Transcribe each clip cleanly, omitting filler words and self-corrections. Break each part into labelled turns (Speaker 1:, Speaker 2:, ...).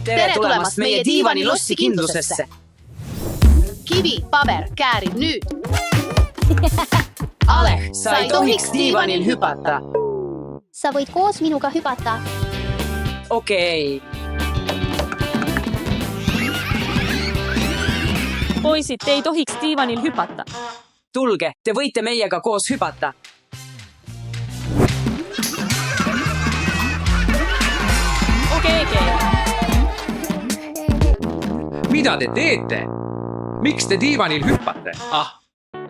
Speaker 1: Tere tulemast meie diivani lossi kindlusesse.
Speaker 2: Kivi, paber, käärid nüüd.
Speaker 1: Aleh, sa ei tohiks diivanil hüpata.
Speaker 3: Sa võid koos minuga hüpata.
Speaker 1: Okei.
Speaker 4: Poisid, te ei tohiks diivanil hüpata.
Speaker 1: Tulge, te võite meiega koos hüpata.
Speaker 4: Okei.
Speaker 5: Mida te teete? Miks te diivanil hüppate?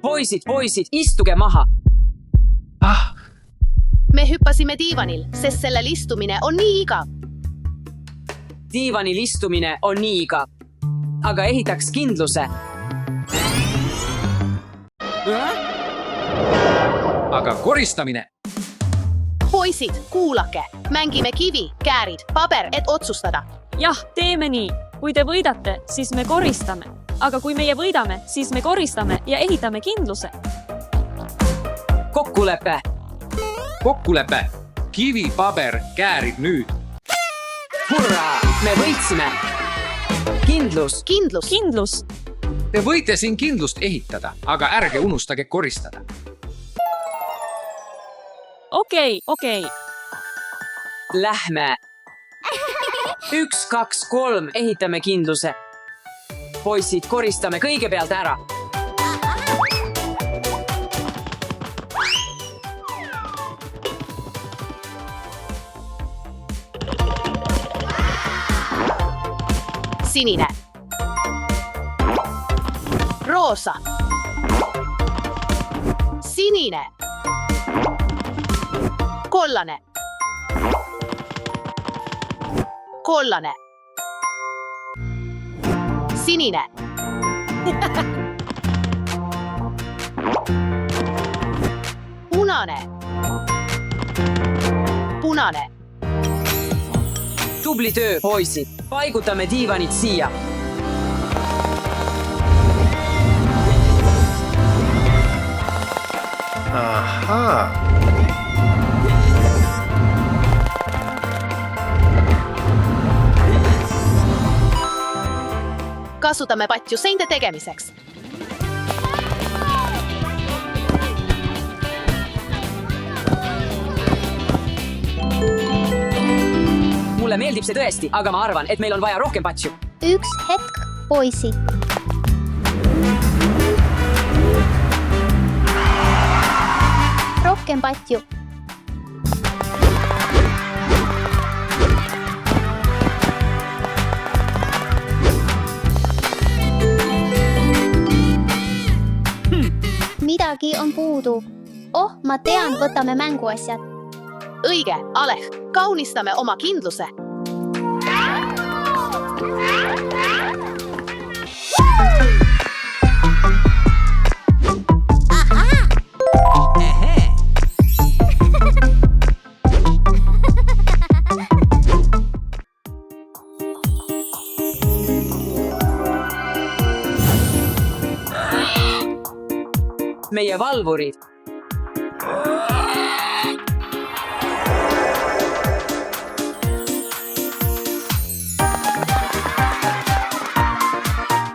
Speaker 1: Poisid, istuge maha.
Speaker 2: Me hüppasime diivanil, sest sellel istumine on nii igav.
Speaker 1: Diivanil istumine on nii igav. Aga ehitaks kindluse.
Speaker 5: Aga koristamine?
Speaker 2: Poisid, kuulake. Mängime kivi, käärid, paber, et otsustada.
Speaker 4: Jah, teeme nii. Kui te võidate, siis me koristame. Aga kui meie võidame, siis me koristame ja ehitame kindluse.
Speaker 1: Kokkulepe.
Speaker 5: Kokkulepe. Kivi, paber, käärid nüüd.
Speaker 1: Hurraa, me võitsime. Kindlus.
Speaker 4: Kindlus.
Speaker 5: Te võite siin kindlust ehitada, aga ärge unustage koristada.
Speaker 4: Okei.
Speaker 1: Lähme. 1, 2, 3, ehitame kindluse. Poisid, koristame kõigepealt ära.
Speaker 2: Sinine. Roosa. Sinine. Kollane. Kollane. Sinine. Punane. Punane.
Speaker 1: Tubli töö, poisid. Paigutame diivanid siia.
Speaker 6: Ahaa.
Speaker 2: Kasutame patju seinte tegemiseks.
Speaker 1: Mulle meeldib see tõesti, aga ma arvan, et meil on vaja rohkem patju.
Speaker 3: Üks hetk, poisid. Rohkem patju. Midagi on puudu. Oh, ma tean, võtame mänguasjad.
Speaker 2: Õige, Aleh, kaunistame oma kindluse.
Speaker 1: Meie valvurid.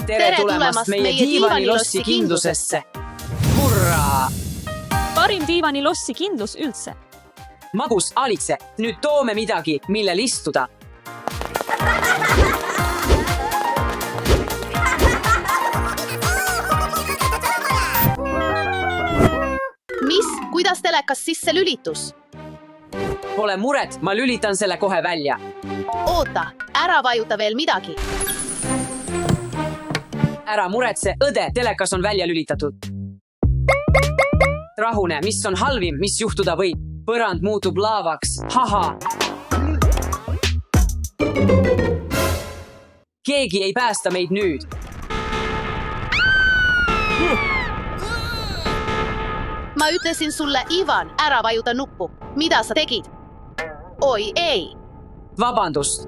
Speaker 1: Tere tulemast meie diivani lossi kindlusesse. Hurraa!
Speaker 4: Parim diivani lossi kindlus üldse.
Speaker 1: Magus, Alitse, nüüd toome midagi, millel istuda.
Speaker 2: Kuidas telekas sisse lülitus?
Speaker 1: Pole muret, ma lülitan selle kohe välja.
Speaker 2: Oota, ära vajuta veel midagi.
Speaker 1: Ära muretse, õde, telekas on välja lülitatud. Rahune, mis on halvim, mis juhtuda võib? Põrand muutub laavaks. Haha. Keegi ei päästa meid nüüd.
Speaker 2: Ma ütlesin sulle, Ivan, ära vajuta nuppu. Mida sa tegid? Oi, ei.
Speaker 1: Vabandust.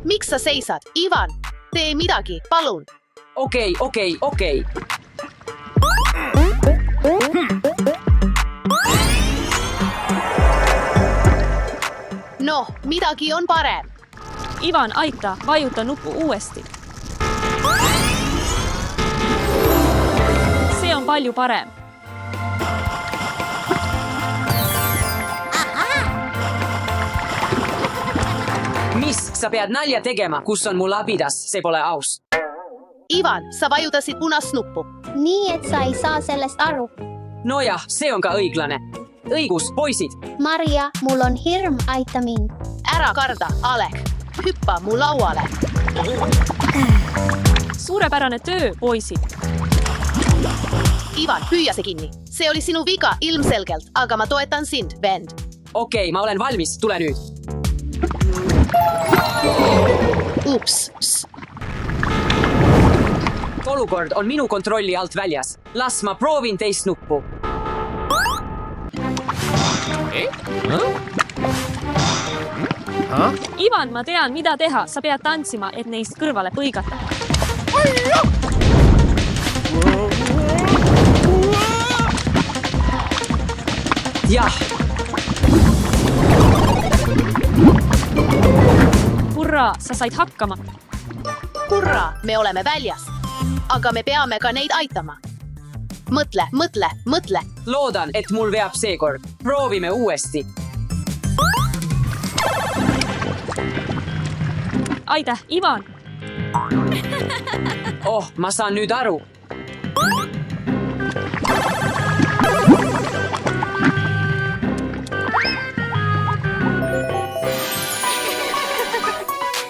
Speaker 2: Miks sa seisad? Ivan, tee midagi, palun.
Speaker 1: Okei.
Speaker 2: Noh, midagi on parem.
Speaker 4: Ivan, aita, vajuta nuppu uuesti. See on palju parem.
Speaker 1: Mis, sa pead nalja tegema, kus on mu labidas, see pole aus.
Speaker 2: Ivan, sa vajutasid punast nuppu.
Speaker 3: Nii, et sa ei saa sellest aru.
Speaker 1: Nojah, see on ka õiglane. Õigus, poisid.
Speaker 3: Maria, mul on hirm, aita mind.
Speaker 2: Ära karda, Alek. Hüppa mu lauale.
Speaker 4: Suurepärane töö, poisid.
Speaker 2: Ivan, püüa see kinni. See oli sinu viga ilmselgelt, aga ma toetan sind, vend.
Speaker 1: Okei, ma olen valmis, tule nüüd.
Speaker 2: Ups.
Speaker 1: Olukord on minu kontrolli alt väljas. Las ma proovin teist nuppu.
Speaker 4: Ivan, ma tean, mida teha. Sa pead tantsima, et neist kõrvale põigata.
Speaker 1: Jah,
Speaker 4: Hurraa, sa said hakkama.
Speaker 2: Hurraa, me oleme väljas. Aga me peame ka neid aitama. Mõtle.
Speaker 1: loodan, et mul veab seekord. Proovime uuesti.
Speaker 4: Aitäh, Ivan.
Speaker 1: Oh, ma saan nüüd aru.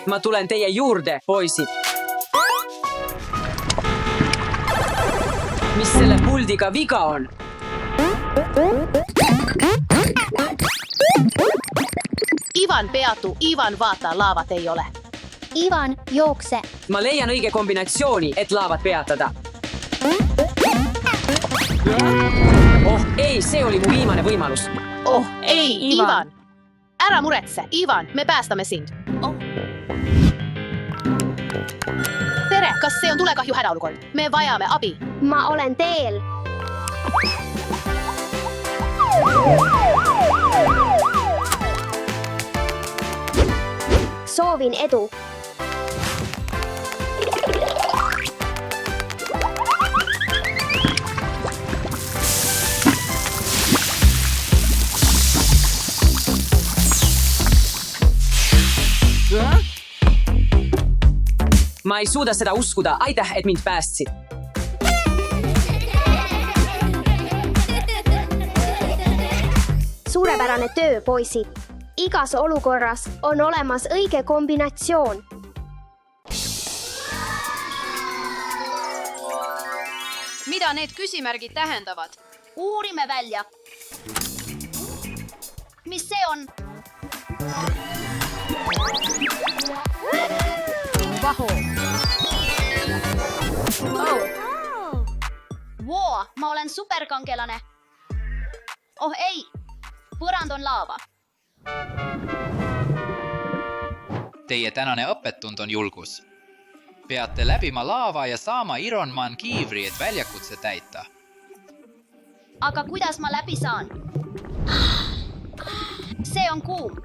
Speaker 1: Ma tulen teie juurde, poisid. Mis selle puldiga viga on?
Speaker 2: Ivan, peatu. Ivan, vaata, laavat ei ole.
Speaker 3: Ivan, jookse.
Speaker 1: Ma leian õige kombinatsiooni, et laavat peatada. Oh, ei, see oli mu viimane võimalus.
Speaker 2: Oh, ei,
Speaker 4: Ivan.
Speaker 2: Ivan. Ära muretse, Ivan, me päästame sind. Tere, kas see on tulekahju hädaolukord? Me vajame abi.
Speaker 3: Ma olen teel. Soovin edu.
Speaker 1: Ma ei suuda seda uskuda. Aitäh, et mind päästsid.
Speaker 3: Suurepärane töö, poisid. Igas olukorras on olemas õige kombinatsioon.
Speaker 6: Mida need küsimärgid tähendavad?
Speaker 7: Uurime välja. Mis see on?
Speaker 6: Vaho.
Speaker 7: Voo, ma olen superkangelane. Oh ei, põrand on laava.
Speaker 8: Teie tänane õppetund on julgus. Peate läbima laava ja saama Ironman kiivri, et väljakutse täita.
Speaker 7: Aga kuidas ma läbi saan? See on kuum.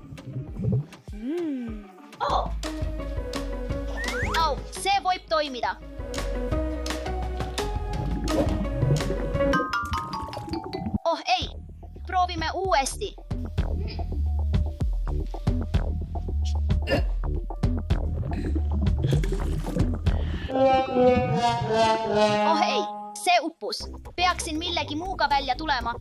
Speaker 7: Au, see võib toimida. Oh ei, proovime uuesti. Oh ei, see uppus. Peaksin millegi muuga välja tulema.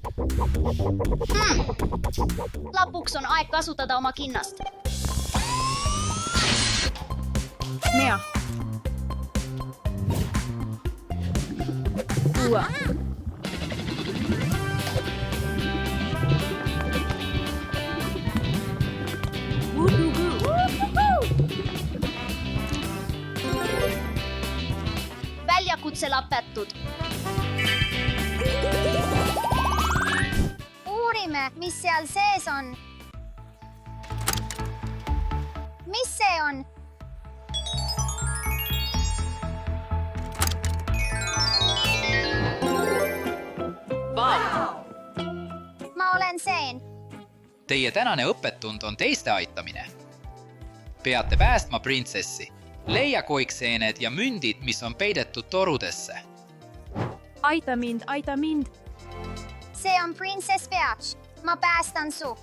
Speaker 7: Lõpuks on aeg kasutada oma kinnast.
Speaker 6: Mea. Ua.
Speaker 7: Väljakutse lõpetud.
Speaker 9: Uurime, mis seal sees on. Mis see on?
Speaker 6: Wow.
Speaker 9: Ma olen Seen.
Speaker 8: Teie tänane õppetund on teiste aitamine. Peate päästma printsessi. Leia koikseened ja mündid, mis on peidetud torudesse.
Speaker 4: aita mind, aita mind.
Speaker 9: See on Princess Peach. Ma päästan su.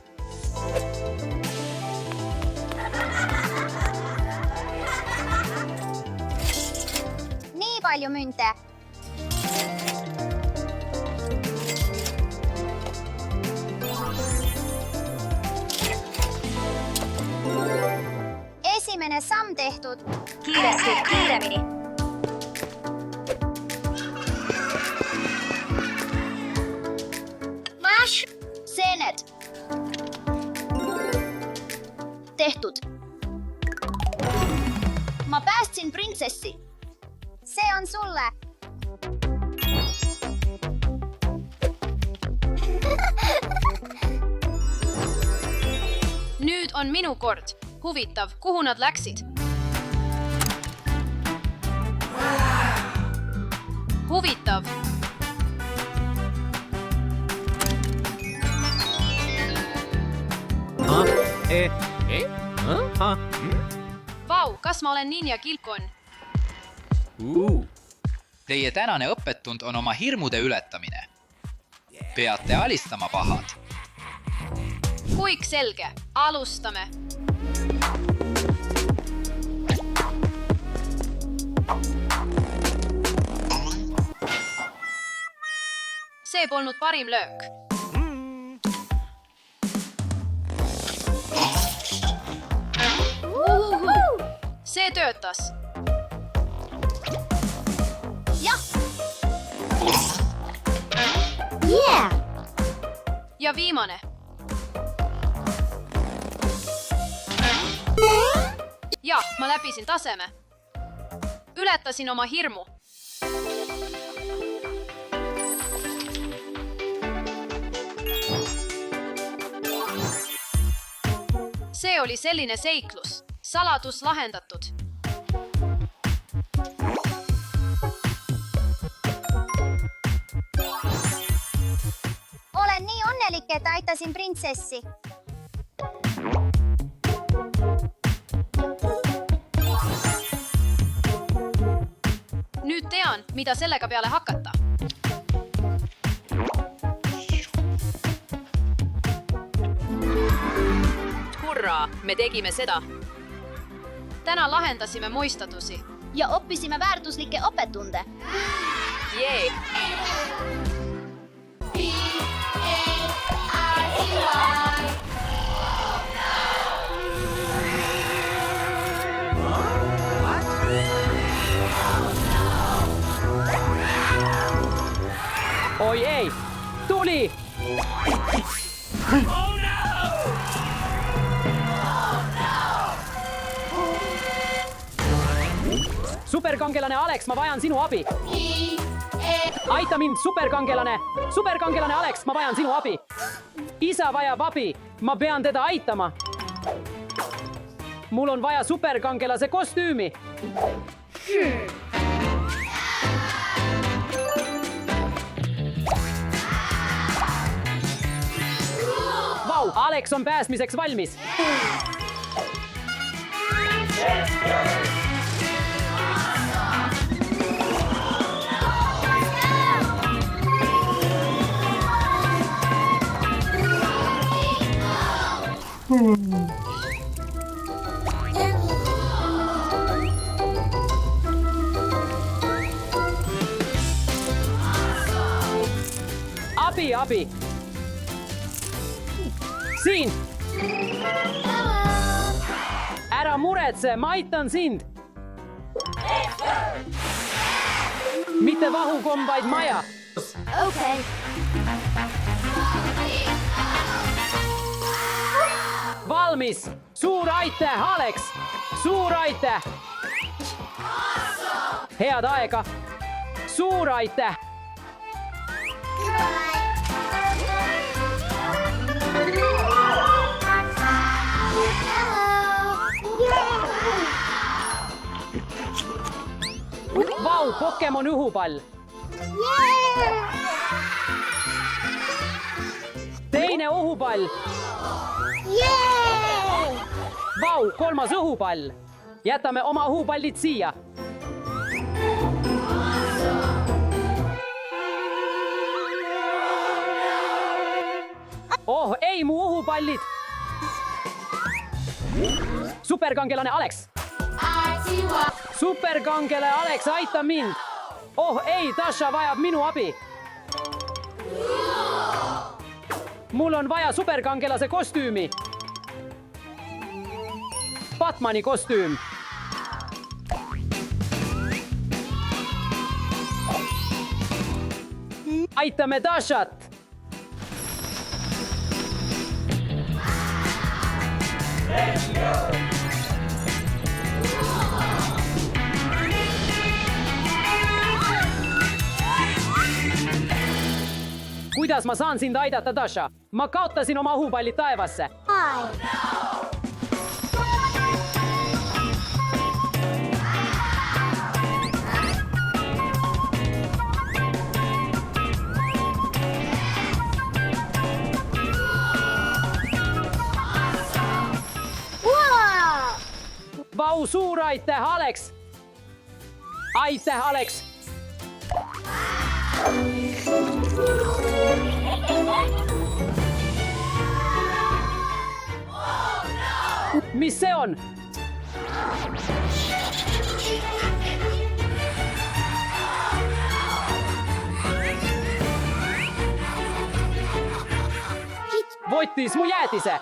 Speaker 9: Nii palju münte. Esimene samm tehtud. Kiiresti, kiiremini.
Speaker 7: Seened. Tehtud. Ma päästsin printsessi.
Speaker 9: See on sulle.
Speaker 6: Nüüd on minu kord. Huvitav, kuhu nad läksid? Huvitav. Vau, kas ma olen Ninja Kilkon?
Speaker 8: Teie tänane õppetund on oma hirmude ületamine. Peate alistama pahad.
Speaker 6: Kõik selge. Alustame. See polnud parim löök. See töötas. Ja viimane. Jah, ma läbisin taseme. Ületasin oma hirmu. See oli selline seiklus. Saladus lahendatud.
Speaker 9: Olen nii õnnelik, et aitasin printsessi.
Speaker 6: Nüüd tean, mida sellega peale hakata.
Speaker 2: Hurraa, me tegime seda.
Speaker 6: Täna lahendasime muistusi.
Speaker 7: Ja õppisime väärtuslikke õppetunde.
Speaker 2: Jee!
Speaker 1: Oi ei! Tuli! Superkangelane Alex, ma vajan sinu abi. Aita mind, superkangelane! Superkangelane Alex, ma vajan sinu abi. Isa vajab abi, ma pean teda aitama. Mul on vaja superkangelase kostüümi. Vau, Alex on pääsmiseks valmis. Abi, abi! Siin! Ära muretse, ma aitan sind! Mitte vahukomm, vaid maja!
Speaker 3: Okei.
Speaker 1: Valmis! Suur aitäh, Alex! Suur aitäh! Head aega! Suur aitäh! Vau, Pokemon õhupall! Teine õhupall! Vau, kolmas õhupall. Jätame oma õhupallid siia. Oh ei, mu õhupallid. Superkangelane Alex. Superkangelane Alex, aita mind. Oh ei, Dasha vajab minu abi. Mul on vaja superkangelase kostüümi. Batmani kostüüm. Aitame Dashat. Kuidas ma saan sind aidata, Dasha? Ma kaotasin oma õhupallid taevasse. Vau, suur aitäh, Alex! Aitäh, Alex! Mis see on? Võttis mu jäätise!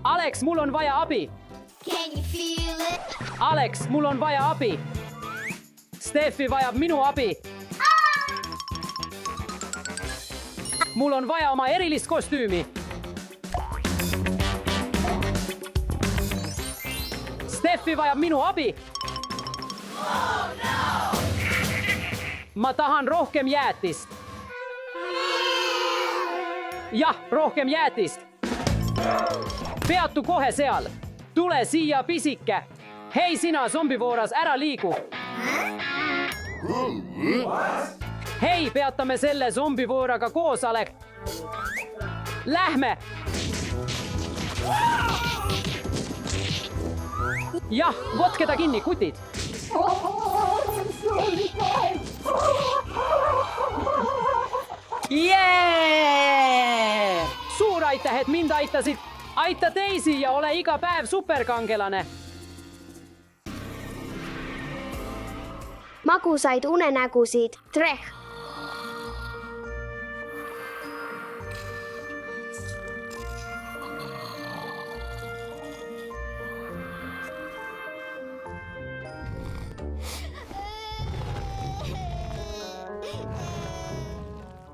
Speaker 1: Alex, mul on vaja abi! Alex, mul on vaja abi! Steffi vajab minu abi! Mul on vaja oma erilist kostüümi! Steffi vajab minu abi! Ma tahan rohkem jäätist! Jah, rohkem jäätist! Peatu kohe seal! Tule siia, pisike! Hei sina, zombivooras, ära liigu! Hei, peatame selle zombivooraga koos, Alex! Lähme! Jah, võtke ta kinni, kutid! Yeah! Suur aitäh, et mind aitasid! Aita teisi ja ole iga päev superkangelane!
Speaker 3: Magusaid unenägusid, Treh!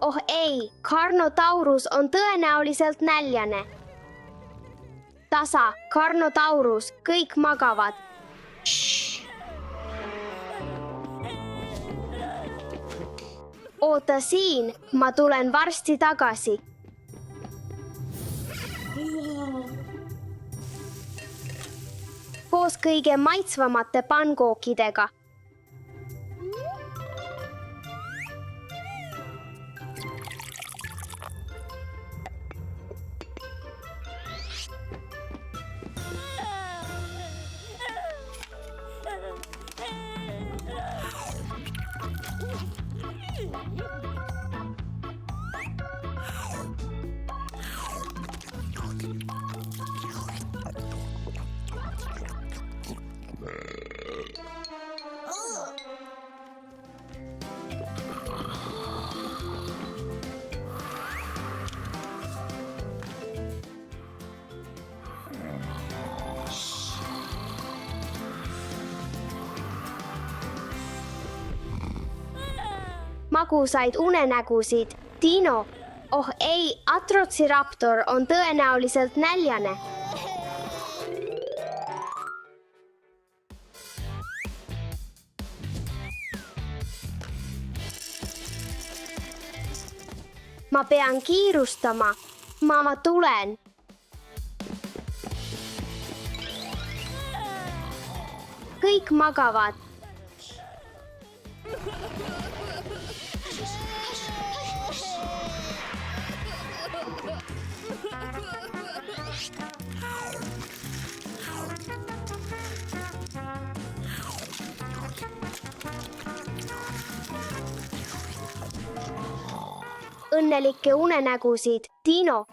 Speaker 3: Oh ei, Carnotaurus on tõenäoliselt näljane. Tasa, Carnotaurus, kõik magavad. Oota siin, ma tulen varsti tagasi. Koos kõige maitsvamate pankookidega. Magusaid unenägusid, Dino. Oh ei, Atrociraptor on tõenäoliselt näljane. Ma pean kiirustama. Ma tulen. . kõik magavad. Õnnelikke unenägusid, Dino.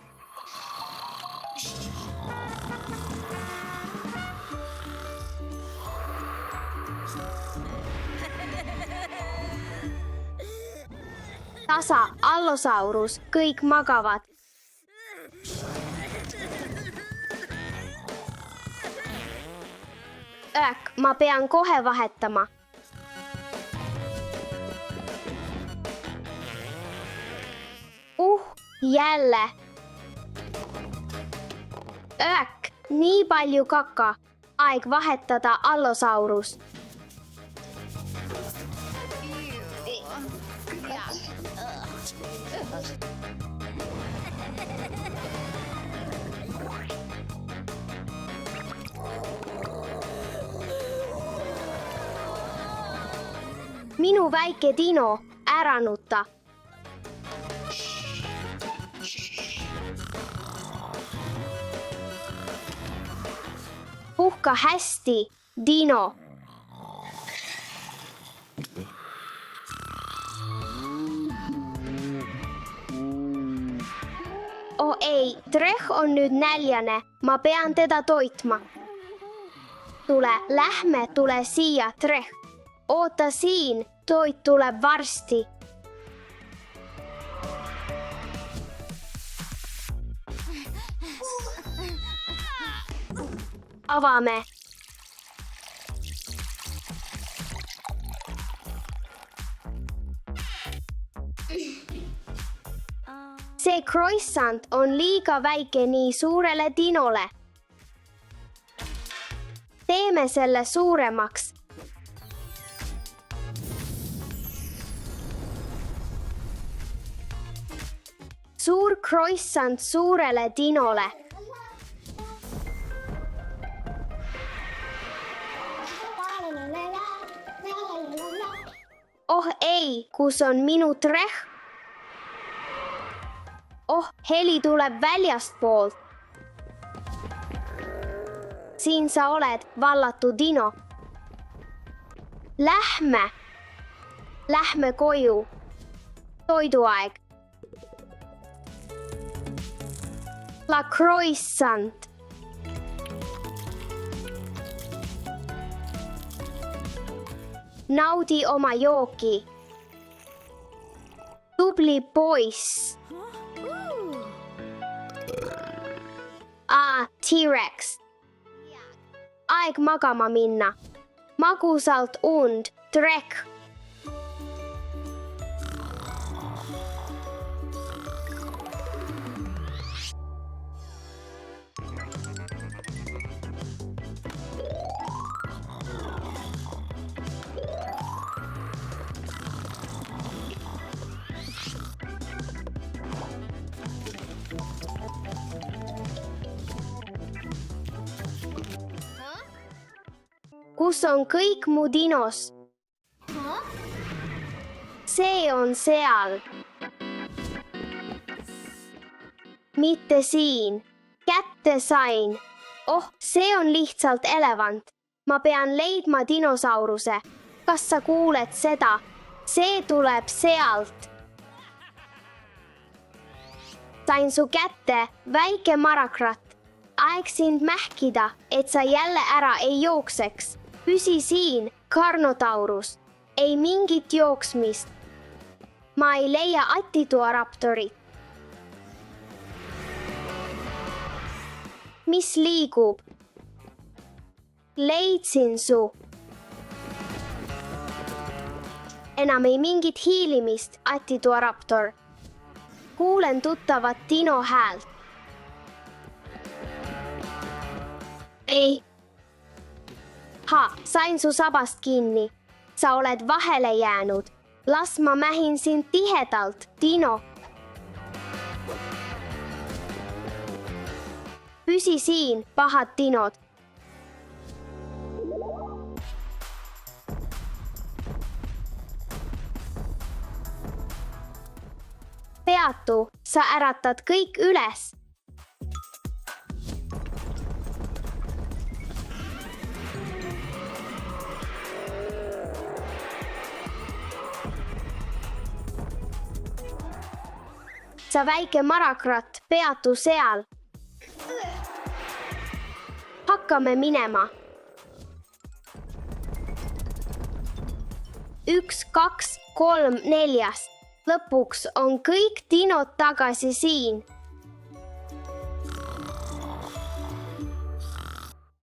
Speaker 3: Tasa, Allosaurus, kõik magavad. Ma pean kohe vahetama. Jälle. Nii palju kaka. Aeg vahetada Allosaurus. Minu väike Dino, ära nuta. Puhka hästi, Dino. Ei, Treh on nüüd näljane. Ma pean teda toitma. Tule siia, Treh. Oota siin, toit tuleb varsti. Avame. See croissant on liiga väike nii suurele Dinole. Teeme selle suuremaks. Suur croissant suurele Dinole. Ei, kus on minu Treh? Heli tuleb väljastpoolt. Siin sa oled, vallatu Dino. Lähme koju. Toiduaeg. La croissant. Naudi oma jooki. Tubli poiss. T-Rex. Aeg magama minna. Magusalt und, Trek. Kus on kõik mu dinos? See on seal. Mitte siin. Kätte sain. See on lihtsalt elevant. Ma pean leidma dinosauruse. Kas sa kuuled seda? See tuleb sealt. Sain su kätte, väike marakrat. Aeg sind mähkida, et sa jälle ära ei jookseks. Püsi siin, Carnotaurus. Ei mingit jooksmist. Ma ei leia Attituaraptorit. Mis liigub? Leidsin su. Enam ei mingit hiilimist, Attituaraptor. Kuulen tuttavat Dino häält. Ei. Sain su sabast kinni. Sa oled vahele jäänud. Las ma mähin sind tihedalt, Dino. Püsi siin, pahad dinod. peatu, sa äratad kõik üles. Sa väike marakratt, peatu seal. Hakkame minema. 1, 2, 3, 4. Lõpuks on kõik dinod tagasi siin.